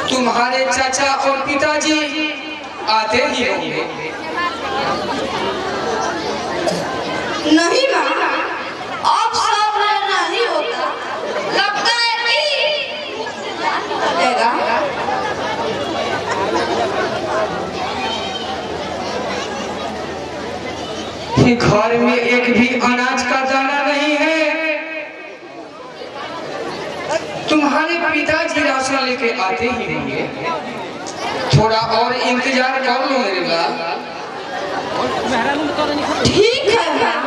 तुम्हारे चाचा और पिताजी आते ही होंगे। नहीं माँ, अब सब नहीं होता, लगता है कि घर में एक भी अनाज का दाना नहीं है। तुम्हारे पिताजी राशन लेके आते ही होंगे। थोड़ा और इंतजार कर लो मेरे लाल। ठीक है माँ,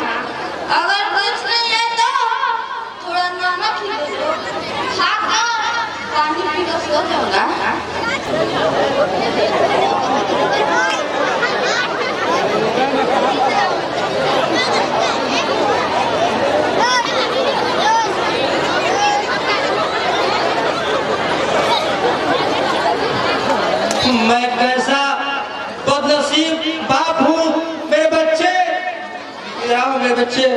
अगर कुछ नहीं है तो थोड़ा नमक ही दे दो, खाकर पानी पी कर सो जाऊंगा। मैं कैसा बदनसीब बाप हूँ मेरे बच्चे, मेरे बच्चे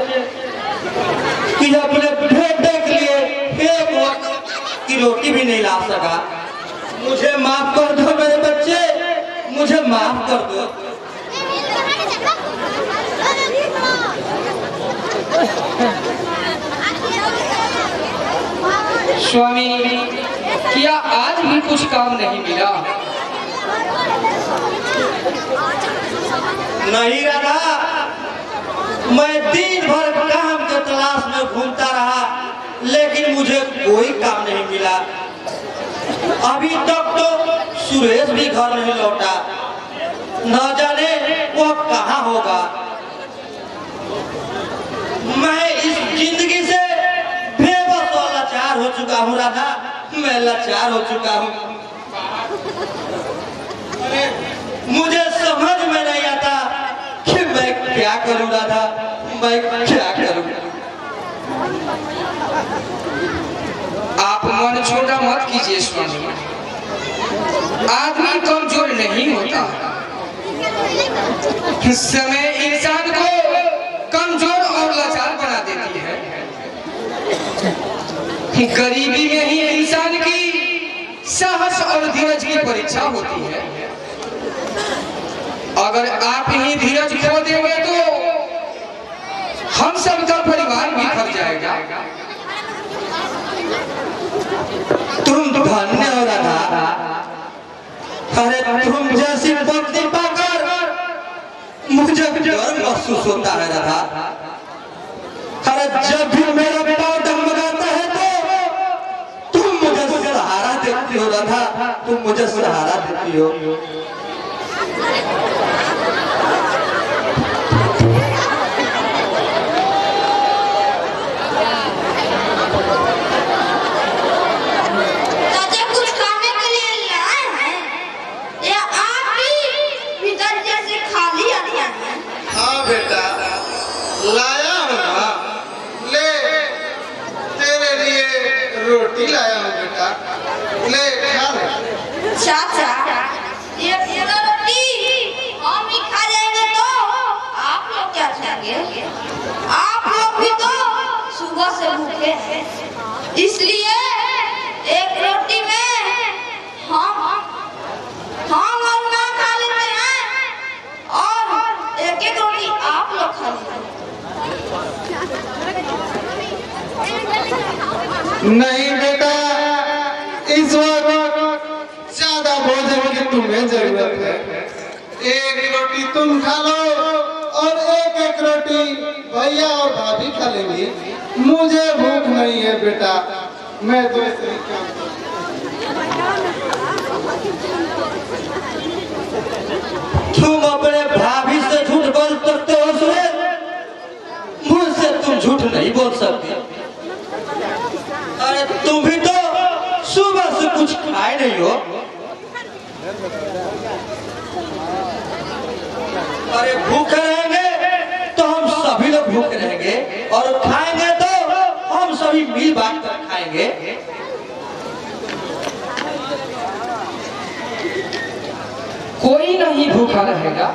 कि अपने बेटे के लिए एक वक्त की रोटी भी नहीं ला सका। मुझे माफ कर दो मेरे बच्चे, मुझे माफ कर दो। स्वामी, क्या आज भी कुछ काम नहीं मिला? नहीं राधा, मैं दिन भर काम के तलाश में घूमता रहा, लेकिन मुझे कोई काम नहीं मिला। अभी तक तो सुरेश भी घर नहीं लौटा, न जाने वो कहाँ होगा। मैं इस जिंदगी से बेबस और लाचार हो चुका हूँ राधा, मैं लाचार हो चुका हूँ। मुझे समझ में नहीं आता कि मैं क्या करूं राधा, मैं क्या करूं। आप मन छोटा मत कीजिए स्वामी, आदमी कमजोर नहीं होता। समय इंसान को कमजोर और लाचार बना देती है। गरीबी में ही इंसान की साहस और धीरज की परीक्षा होती है। अगर आप ही धीरज खो देंगे तो हम सबका परिवार बिखर जाएगा। तुम धन्य हो राधा, अरे तुम जैसी पत्नी पाकर मुझे डर महसूस होता है राधा। अरे जब भी मेरा पाँव डगमगाता है तो तुम मुझे सहारा देती हो राधा, तुम मुझे सहारा देती हो। लाया हूँ ना, ले तेरे लिए रोटी लाया हूँ बेटा, ले खा ले। चाचा, ये रोटी हम ही खा जाएंगे तो आप लोग क्या खाएंगे? आप लोग भी तो सुबह से भूखे हैं, इसलिए एक रोटी में हम और माँ खा लेते हैं और एक रोटी आप लोग खा लेते हैं। नहीं बेटा, इस वक्त ज्यादा भोजन की तुम्हें जरूरत है। एक रोटी तुम खा लो और एक रोटी भैया और भाभी खा लेंगी। मुझे भूख नहीं है बेटा, मैं दूसरी काम तुम अपने भाभी से झूठ बोल सकते हो सुरेश, मुझसे तुम झूठ नहीं बोल सकते। अरे तुम भी तो सुबह से कुछ खाए नहीं हो। अरे भूखे रहेंगे तो हम सभी लोग भूखे रहेंगे, और खाएंगे तो हम सभी मिल बांट कर खाएंगे। कोई नहीं भूखा रहेगा।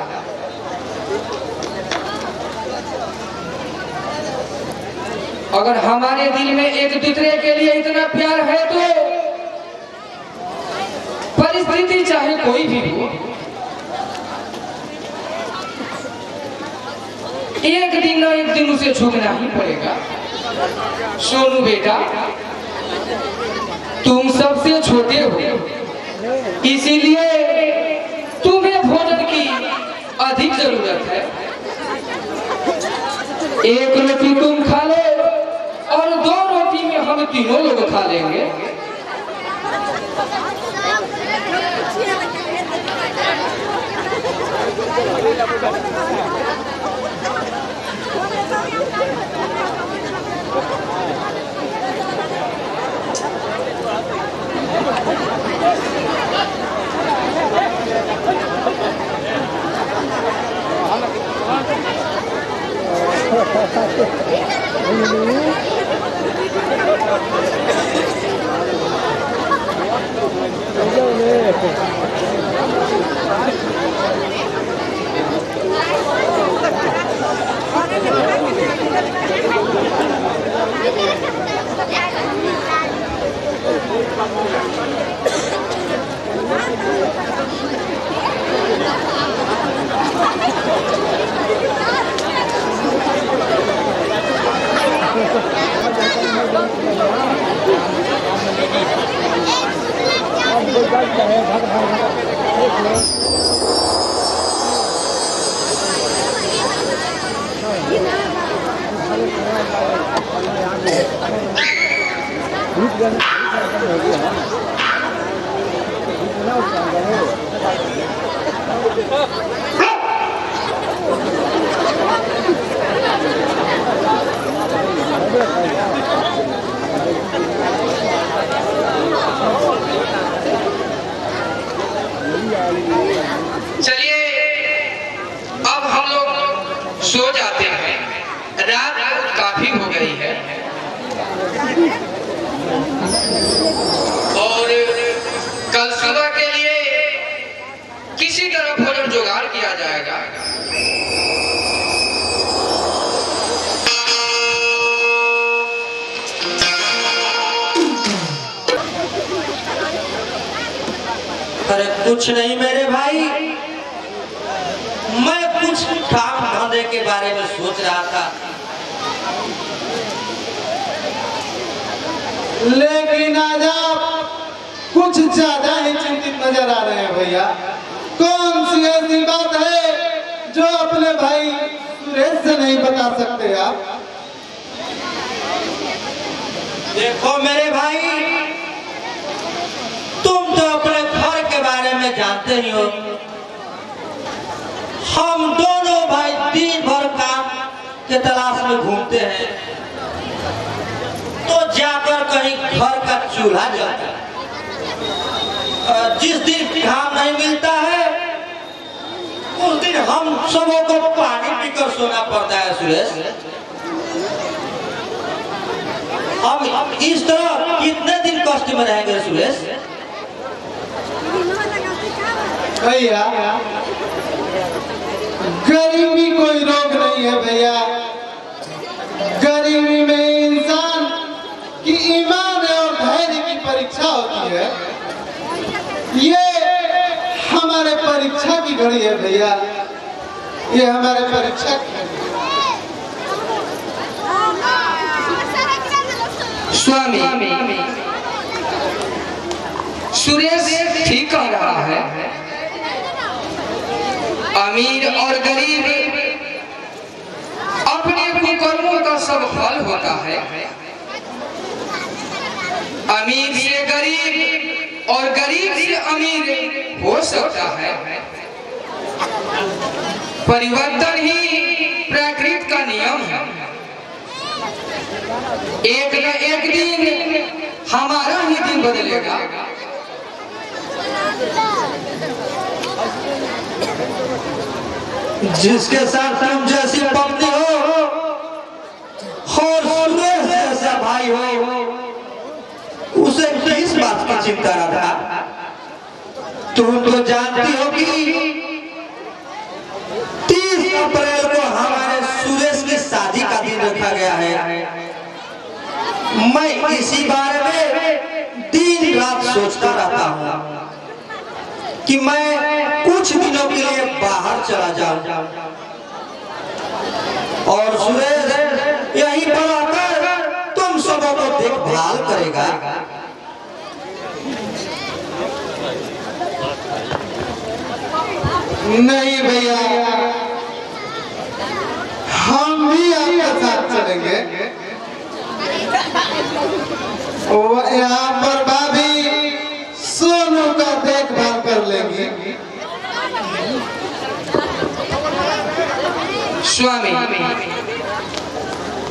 अगर हमारे दिल में एक दूसरे के लिए इतना प्यार है तो परिस्थिति चाहे कोई भी हो, एक दिन ना एक दिन उसे झुकना ही पड़ेगा। सोनू बेटा, तुम सबसे छोटे हो, इसीलिए तुम्हें भोजन की अधिक जरूरत है। एक रोटी तुम खा लो और 2 रोटी में हम तीनों लोग खा लेंगे। चलिए अब हम लोग सो जाते हैं, रात काफी हो गई है और कल सुबह के लिए किसी तरह भोजन जुगाड़ किया जाएगा। अरे कुछ नहीं मेरे भाई, मैं कुछ काम धंधे के बारे में सोच रहा था। लेकिन आज आप कुछ ज्यादा ही चिंतित नजर आ रहे हैं भैया। कौन सी ऐसी बात है जो अपने भाई सुरेश से नहीं बता सकते आप? देखो मेरे भाई, तुम तो अपने घर के बारे में जानते ही हो। हम दोनों भाई दिन भर काम के तलाश में घूमते हैं, तो जाकर कहीं घर का चूल्हा जलता है। जिस दिन काम नहीं मिलता है उस दिन हम सबों को पानी पीकर सोना पड़ता है सुरेश। अब इस तरह कितने दिन कष्ट में रहेंगे सुरेश? भैया गरीबी कोई रोग नहीं है भैया। गरीबी में इंसान की ईमान और धैर्य की परीक्षा होती है। ये हमारे परीक्षा की घड़ी है भैया, ये हमारे परीक्षा की घड़ी है। स्वामी, सुरेश ठीक कह रहा है। अमीर और गरीब अपने कुकर्मों का सब फल होता है। अमीर से गरीब और गरीब से अमीर हो सकता है। परिवर्तन ही प्रकृति का नियम है। एक न एक दिन हमारा ही दिन बदलेगा। जिसके साथ तुम जैसी पत्नी हो और सुरेश जैसा भाई हो, उसे किस बात की चिंता रखा? तुम तो जानती हो कि 30 अप्रैल को हमारे सुरेश की शादी का दिन रखा गया है। मैं इसी बारे में दिन रात सोचता रहता हूँ। कि मैं कुछ दिनों के लिए बाहर चला जाऊं और सुरेश यहीं पर आकर तुम सबों को देखभाल करेगा। नहीं भैया, हम भी आपके साथ चलेंगे और यहाँ पर भाभी सोनू का देखभाल कर लेंगी। स्वामी,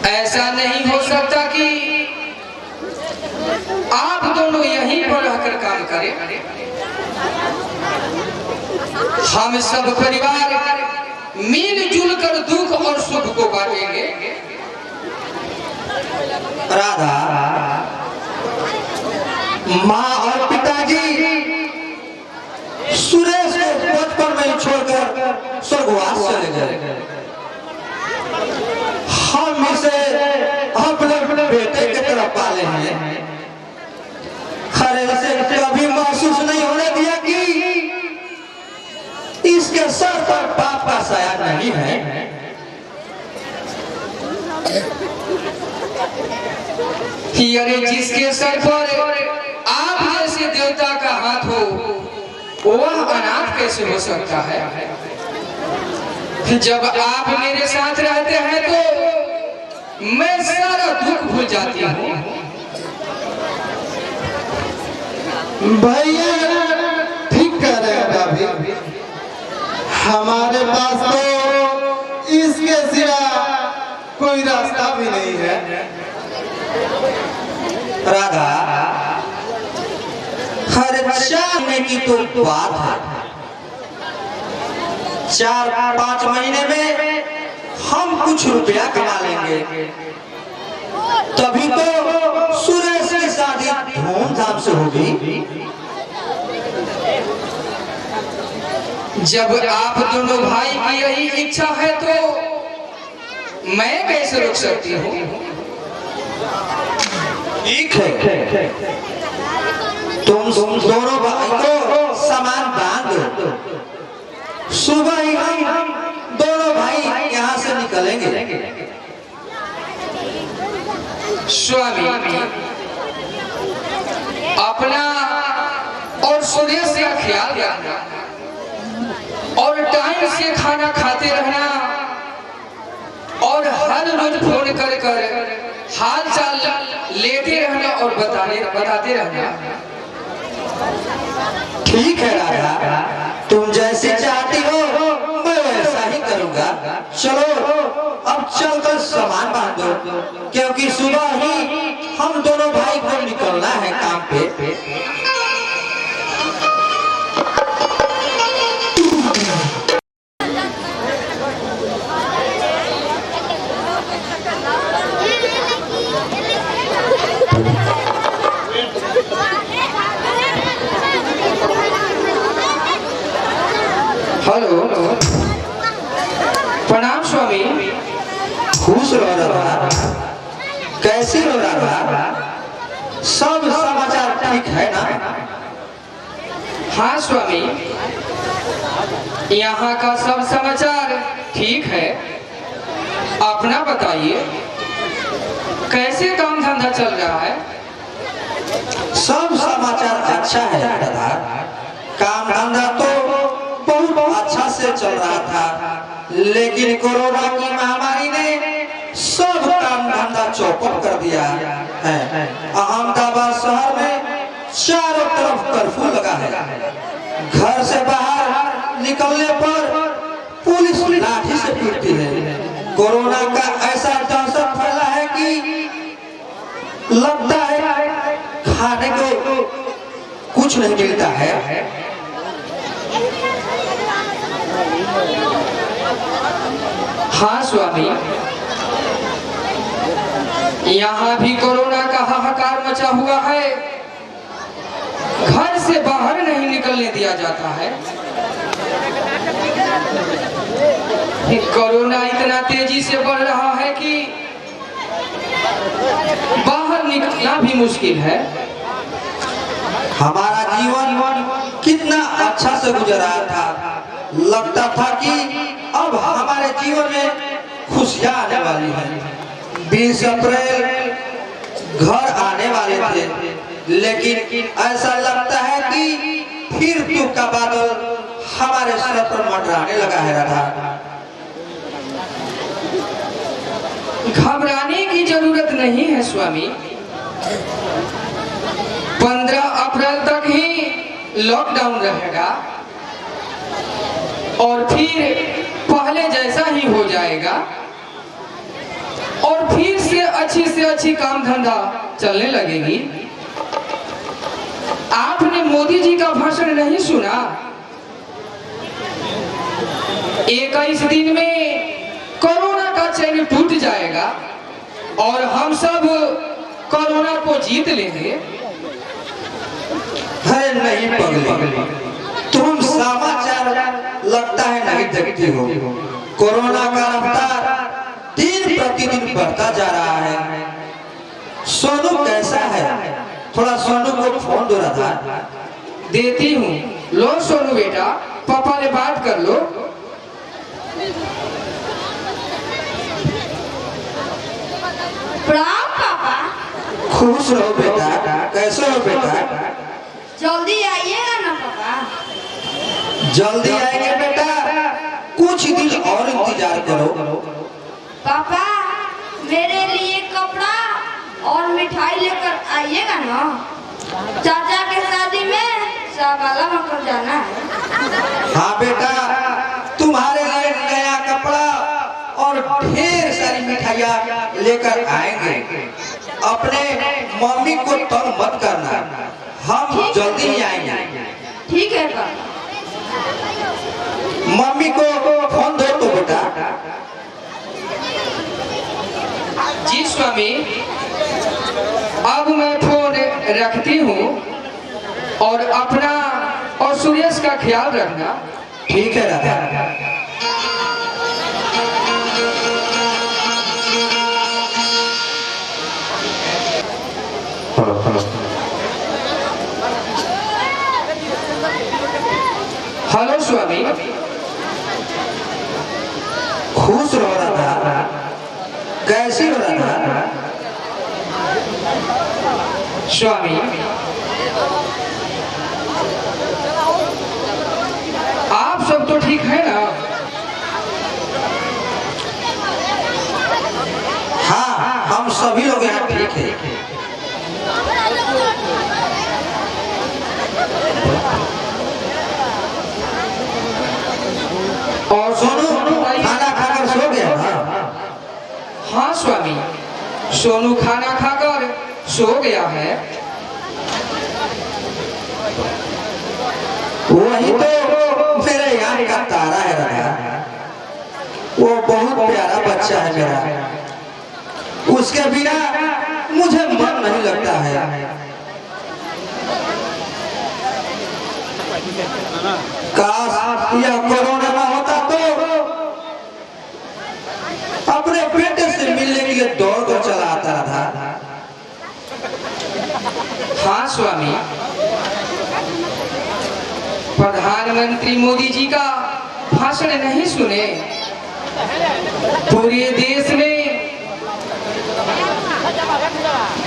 ऐसा नहीं हो सकता कि आप दोनों यहीं पर रहकर काम करें। हम सब परिवार मिलजुल कर दुख और सुख को बांटेंगे। राधा, माँ और पिताजी सुरेश को बचपन में ही छोड़कर स्वर्गवास चले गए। हम इसे अपने बेटे की तरह पाले हैं। खरे से कभी महसूस नहीं होने दिया कि इसके सर पर पाप का साया नहीं है। अरे जिसके सर पर आप जैसे देवता का हाथ हो वह अनाथ कैसे हो सकता है? जब आप मेरे साथ रहते हैं तो मैं सारा दुख भूल जाती हूँ। भैया ठीक कह रहे हैं भाभी, हमारे पास तो इसके सिवा कोई रास्ता भी नहीं है। राधा, हर चाहने की तो बात है। 4-5 महीने में हम कुछ रुपया कमा लेंगे, तभी तो सुरेश की शादी धूमधाम से होगी। जब आप दोनों भाई की यही इच्छा है तो मैं कैसे रोक सकती हूँ? ठीक है, तुम दोनों भाई को सामान बांध दो। सुबह ही हम दोनों भाई यहाँ से निकलेंगे। स्वामी, अपना और सुरेश का ख्याल रखना और टाइम से खाना खाते रहना और हर रोज फोन कर हाल चाल लेते रहना और बताते रहना। ठीक है राधा, तुम जैसे चाहती हो मैं वैसा ही करूँगा। चलो अब चलकर सामान बांध दो, क्योंकि सुबह ही हम दोनों भाई को निकलना है काम पे। हेलो, प्रणाम स्वामी। खुश रहो राधा, कैसी हो राधा? सब समाचार ठीक है ना? हाँ स्वामी, यहाँ का सब समाचार ठीक है। अपना बताइए, कैसे काम धंधा चल रहा है? सब समाचार अच्छा है राधा। काम धंधा तो बहुत अच्छा से चल रहा था, लेकिन कोरोना की महामारी ने सब काम धंधा चौपट कर दिया है। अहमदाबाद शहर में चारों तरफ कर्फ्यू लगा है। घर से बाहर निकलने पर पुलिस लाठी से पीटती है। कोरोना का ऐसा दहशत फैला है कि लगता है खाने को कुछ नहीं मिलता है। हाँ स्वामी, यहाँ भी कोरोना का हाहाकार मचा हुआ है। घर से बाहर नहीं निकलने दिया जाता है। कोरोना इतना तेजी से बढ़ रहा है कि बाहर निकलना भी मुश्किल है। हमारा जीवन कितना अच्छा से गुजर रहा था। लगता था कि अब हमारे जीवन में खुशियां आने वाली हैं। 20 अप्रैल घर आने वाले थे, लेकिन ऐसा लगता है कि फिर दुख का बादल हमारे सर पर मंडराने लगा है राधा। घबराने की जरूरत नहीं है स्वामी। 15 अप्रैल तक ही लॉकडाउन रहेगा और फिर पहले जैसा ही हो जाएगा और फिर से अच्छी काम धंधा चलने लगेगी। आपने मोदी जी का भाषण नहीं सुना? 21 दिन में कोरोना का चैन टूट जाएगा और हम सब कोरोना को जीत लेंगे। अरे नहीं पगली, तुम समाचार लगता है नहीं देखती हो। कोरोना का रफ्तार दिन प्रतिदिन बढ़ता जा रहा है। सोनू कैसा है? थोड़ा सोनू को फोन दो राधा। देती हूँ। लो सोनू बेटा, पापा ने बात कर लो। प्रणाम पापा। खुश रहो बेटा। कैसे हो बेटा? जल्दी आइएगा ना पापा। जल्दी आएंगे बेटा, कुछ दिन और इंतजार करो। पापा मेरे लिए कपड़ा और मिठाई लेकर आइएगा ना। चाचा के शादी में शाबाला मकर जाना है। हाँ बेटा, तुम्हारे लिए नया कपड़ा और ढेर सारी मिठाइयाँ लेकर आएंगे। अपने मम्मी को तंग मत करना, हम जल्दी ही आएंगे। ठीक है पापा। मम्मी को फोन दो तो बेटा। जी स्वामी, अब मैं फोन रखती हूँ और अपना और सुरेश का ख्याल रखना। ठीक है राधा। हेलो स्वामी। खुश रहो राधा। कैसी हो राधा? स्वामी, आप सब तो ठीक है ना? हाँ, हम सभी लोग यहाँ ठीक है। और सोनू खाना खाकर सो गया ना? हाँ स्वामी, सोनू खाना खाकर सो गया है। वही तो मेरे यहाँ का तारा है राधा। वो बहुत प्यारा बच्चा है मेरा। उसके बिना मुझे मन नहीं लगता है। काश यह कोरोना ना होता तो अपने बेटे से मिलने के लिए दौड़ कर चला आता था। हाँ स्वामी, प्रधानमंत्री मोदी जी का भाषण नहीं सुने? पूरे देश में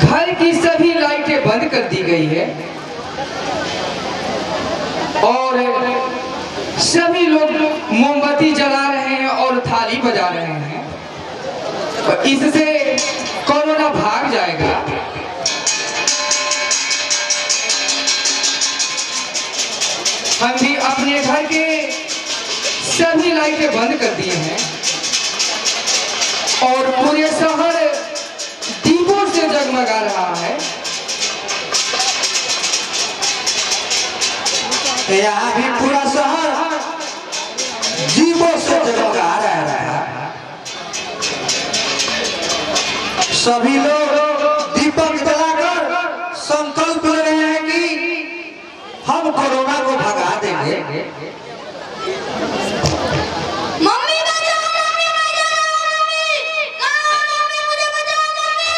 घर की सभी लाइटें बंद कर दी गई है और सभी लोग मोमबत्ती जला रहे हैं और थाली बजा रहे हैं। इससे कोरोना भाग जाएगा। हम भी अपने घर के सभी लाइटें बंद कर दिए हैं और पूरे शहर दीपों से जगमगा रहा है। यहाँ भी पूरा शहर दीपों से जगमगा रहा है। सभी लोग दीपक जलाकर संकल्प ले रहे हैं कि हम कोरोना को भगा देंगे। मम्मी बचाओ, मम्मी बचाओ, मम्मी कहाँ हो? मम्मी मुझे बचाओ, मम्मी।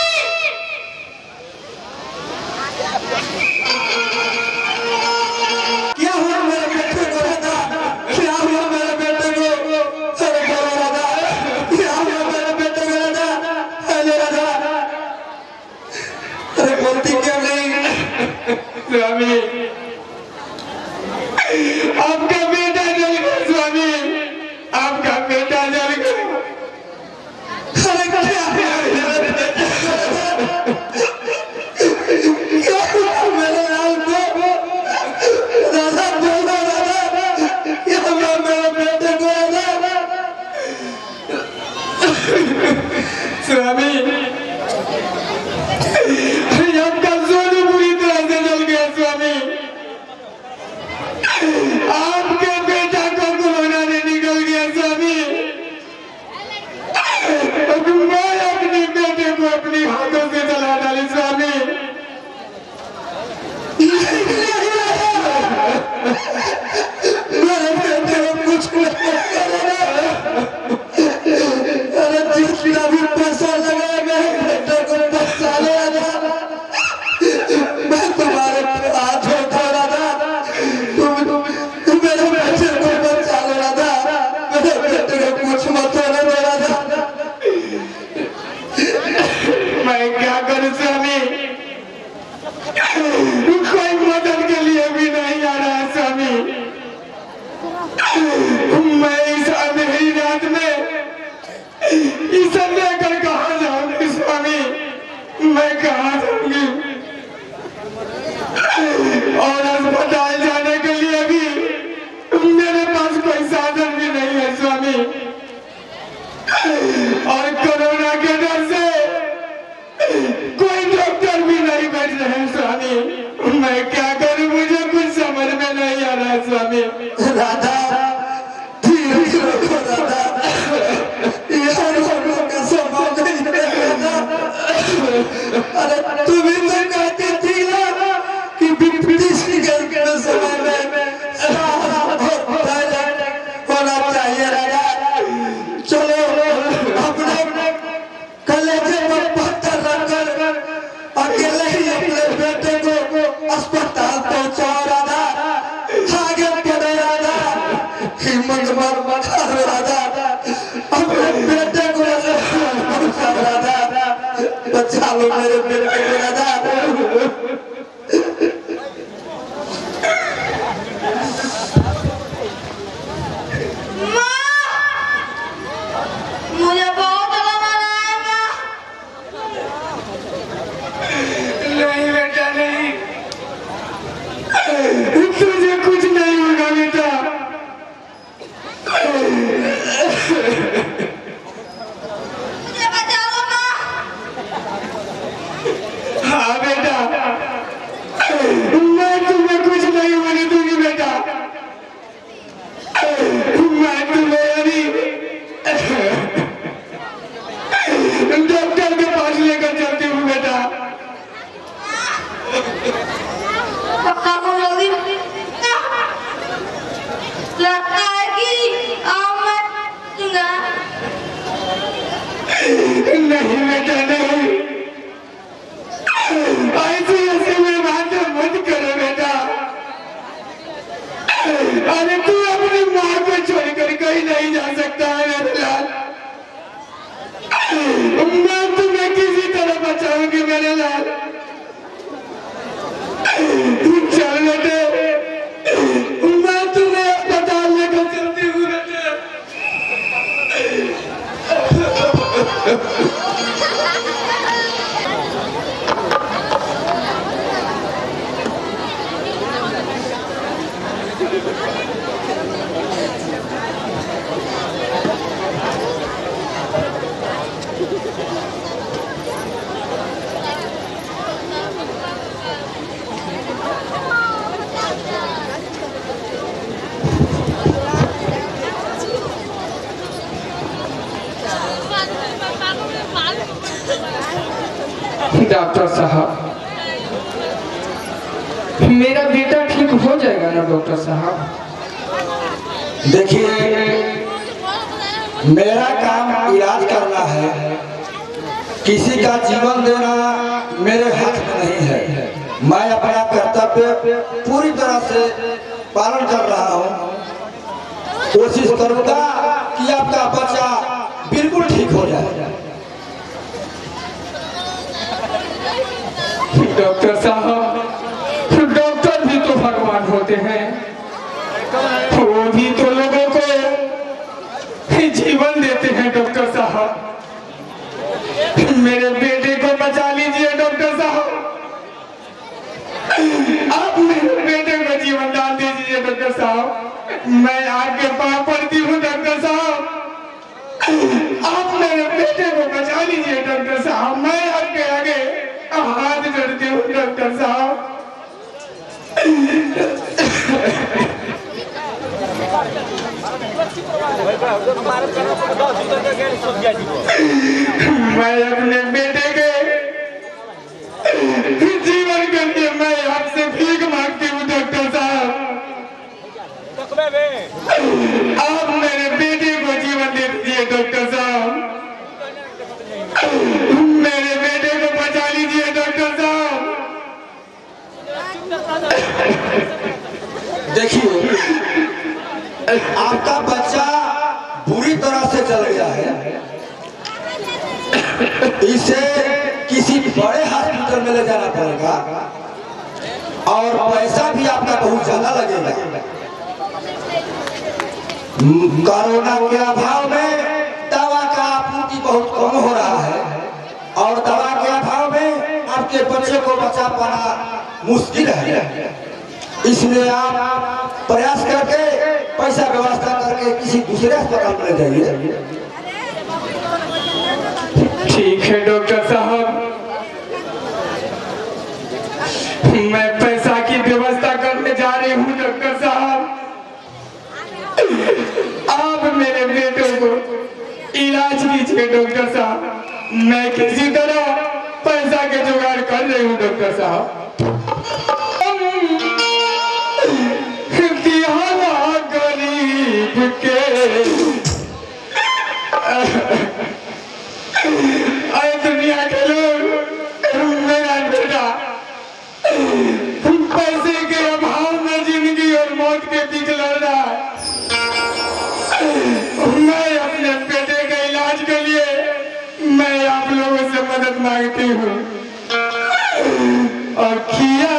क्या हुआ मेरे बेटे मैं इस अंधेरी रात में इस लेकर कहाँ जाऊंगी स्वामी, मैं कहाँ जाऊंगी? और अस्पताल जाने के लिए भी मेरे पास कोई साधन भी नहीं है स्वामी, और कोरोना के डर से कोई डॉक्टर भी नहीं बैठ रहे हैं स्वामी। मैं क्या करूं, मुझे कुछ समझ में नहीं आ रहा है स्वामी। राधा धीरे से रखो राधा, यार हम का संभव नहीं है राधा। अरे तुम ही तो कहती थी ना कि ब्रिटिश के समय में साहस और धैर्य होना चाहिए राधा। चलो अपने कलेजे पर पत्थर रखकर अकेले ही अपने बेटे को अस्पताल पहुंचाओ राधा। आगे बढ़ो राधा, हिम्मत मत हारो राधा, अपने बेटे को पहुंचाओ राधा, बचा लो मेरे बेटे को राधा। मुझे बहुत लगा रहा नहीं बेटा नहीं, तुझे कुछ नहीं होगा बेटा। मुझे बचा लो माँ। हाँ बेटा, मैं तुम्हें कुछ नहीं होने दूंगी बेटा। मैं तुम्हें अभी डॉक्टर के पास लेकर चलती हूँ बेटा। पक्का को जल्दी लगता है कि मैं दूंगा। नहीं बेटा नहीं, ऐसे में बात मत करो बेटा। अरे तू अपनी माँ को छोड़कर कहीं नहीं जा सकता है मेरे लाल। मैं तुम्हें किसी तरह बचाऊंगी मेरे लाल। चल बेटे, मैं तुम्हें अस्पताल लेकर चलती हूँ बेटे। डॉक्टर साहब, मेरा बेटा ठीक हो जाएगा ना डॉक्टर साहब? देखिए, मेरा काम इलाज करना है, किसी का जीवन देना मेरे हाथ में नहीं है। मैं अपना कर्तव्य पूरी तरह से पालन कर रहा हूँ। कोशिश करूँगा कि आपका बच्चा बिल्कुल ठीक हो जाए। डॉक्टर साहब, डॉक्टर भी तो भगवान होते हैं, वो भी तो लोगों को जीवन देते हैं। डॉक्टर साहब, मेरे बेटे को बचा लीजिए डॉक्टर साहब। आप मेरे बेटे को जीवन दान दीजिए डॉक्टर साहब। मैं आपके पाँव पड़ती हूँ डॉक्टर साहब, आप मेरे बेटे को बचा लीजिए डॉक्टर साहब। मैं आपके आगे हाथ जोड़ती हूँ डॉक्टर साहब। मैं अपने बेटे के जीवन के लिए मैं आपसे भीख मांगती हूँ डॉक्टर साहब। आप मेरे बेटे को जीवन दे दीजिए डॉक्टर साहब। मेरे बेटे को बचा लीजिए डॉक्टर साहब। देखिए, आपका बच्चा बुरी तरह से चल गया है, इसे किसी बड़े हॉस्पिटल में ले जाना पड़ेगा और पैसा भी आपका बहुत ज्यादा लगेगा। कोरोना के अभाव में दवा का आपूर्ति बहुत कम हो रहा है और दवा के अभाव में आपके बच्चे को बचा पाना मुश्किल है। इसलिए आप प्रयास करके पैसा व्यवस्था करके किसी दूसरे अस्पताल में जाइए। ठीक है डॉक्टर साहब, मैं पैसा की व्यवस्था करने जा रही हूँ। डॉक्टर साहब, आप मेरे बेटों को इलाज कीजिए। डॉक्टर साहब, मैं किसी तरह पैसा के जुगाड़ कर रही हूँ। डॉक्टर साहब, बिहार गरीब के अरे दुनिया के लोग, मेरा बेटा पैसे के अभाव में जिंदगी और मौत के बीच लड़ रहा है। मैं अपने बेटे के इलाज के लिए मैं आप लोगों से मदद मांगती हूँ। और किया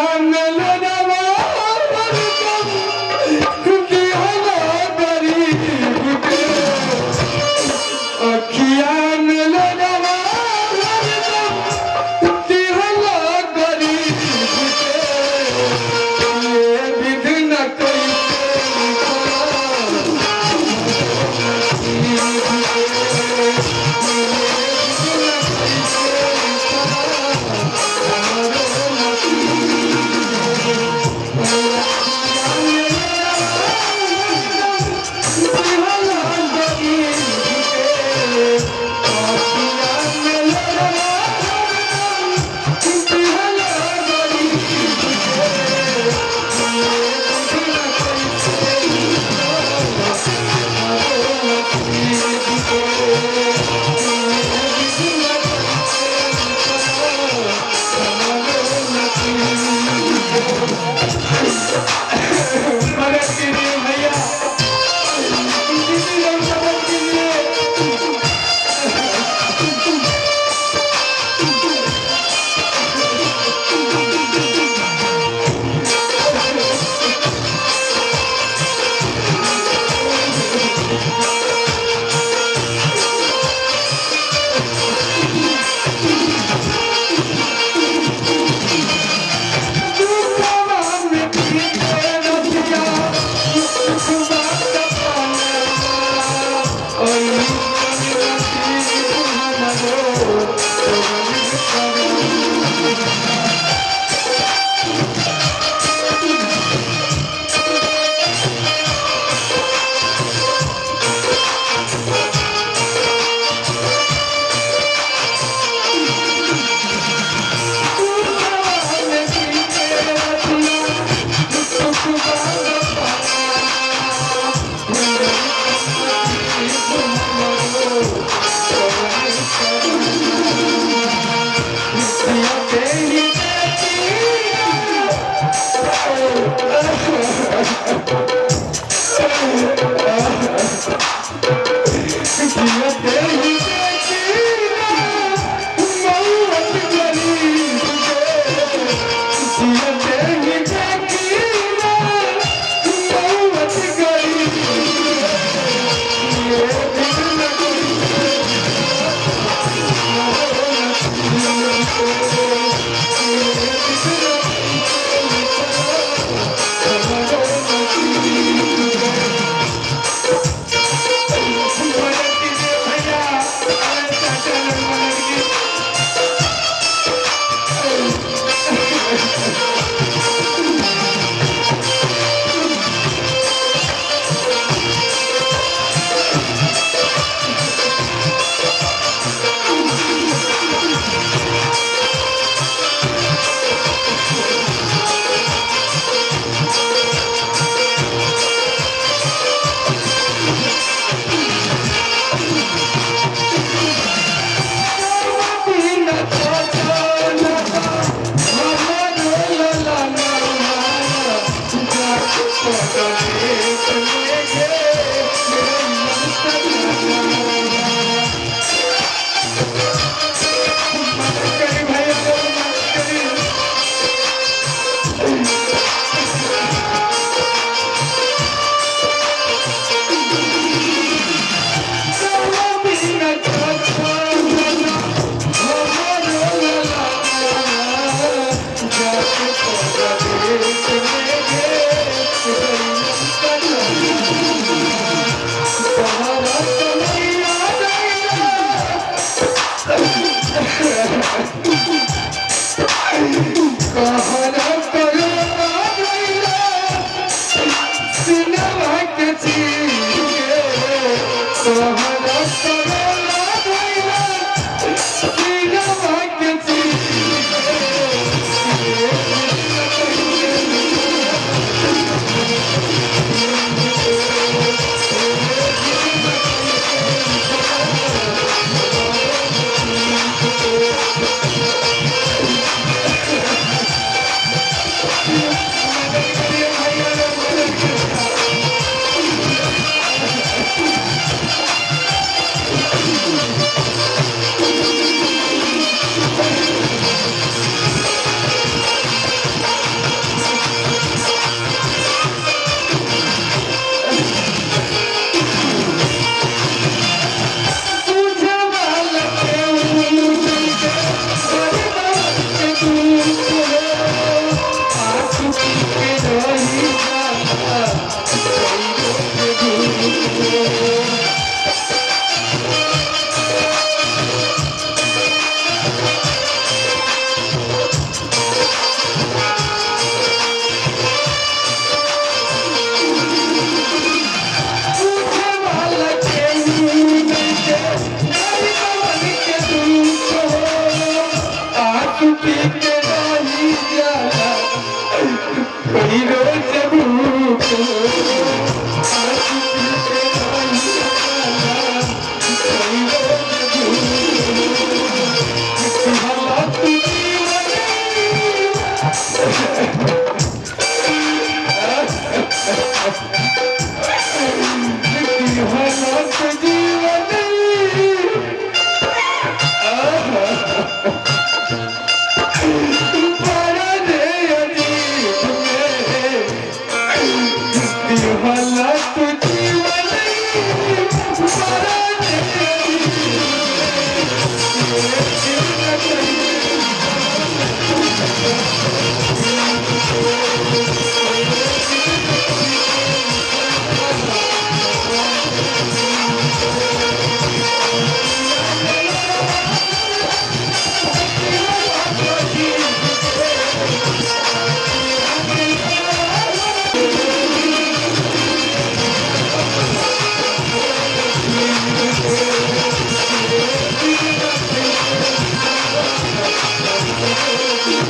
के चीर तोहरा सगला भइला सीनवा के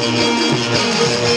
Thank you.